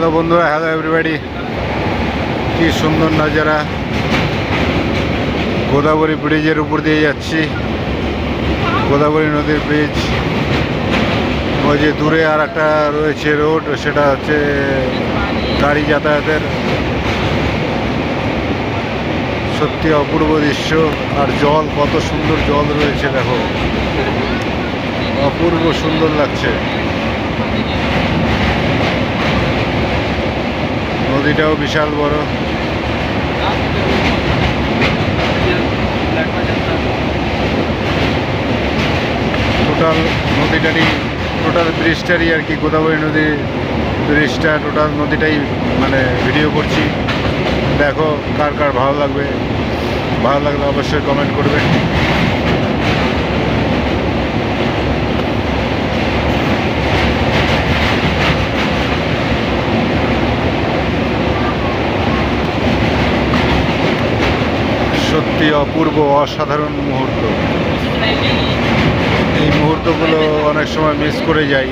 Hello বন্ধুরা, hello everybody. কি সুন্দর নজারা, গোদাবরী ব্রিজের উপর দিয়ে যাচ্ছি। গোদাবরী নদীর ব্রিজ। ওই যে দূরে আর একটা রয়েছে রোড, সেটা হচ্ছে গাড়ি যাতায়াতের। সত্যি অপূর্ব দৃশ্য। আর জল, কত সুন্দর জল রয়েছে দেখো, অপূর্ব সুন্দর লাগছে। নদীটাও বিশাল বড়। টোটাল নদীটারই, টোটাল ব্রিজটারই আর কি, গোদাবরী নদীর ব্রিজটা, টোটাল নদীটাই মানে ভিডিও করছি। দেখো কার কার ভালো লাগবে, ভালো লাগলে অবশ্যই কমেন্ট করবে। সত্যি অপূর্ব অসাধারণ মুহূর্ত। এই মুহূর্তগুলো অনেক সময় মিস করে যাই।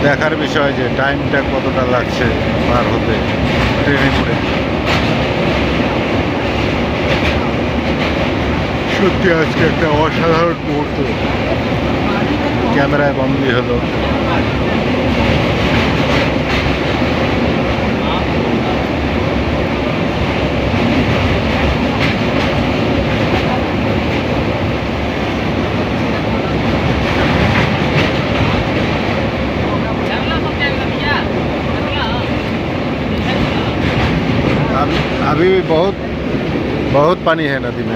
দেখার বিষয় যে টাইমটা কতটা লাগছে পার হতে ট্রেনে করে। সত্যি আজকে একটা অসাধারণ মুহূর্ত ক্যামেরায় বন্দী হলো। अभी भी बहुत बहुत पानी है नदी में।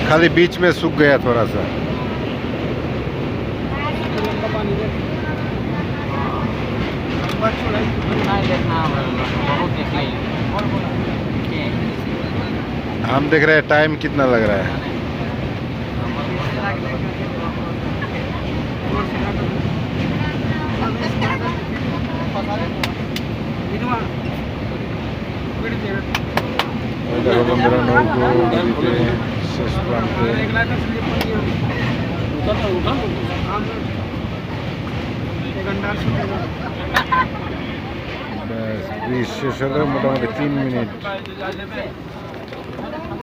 खाली बीच में सूख गया थोड़ा सा। हम देख रहे हैं टाइम कितना लग रहा है। দেখো বন্ধুরা, নৌকো নদীতে শেষ প্রান্তে। ব্রিজ শেষ হলে মোটামুটি 3 মিনিট।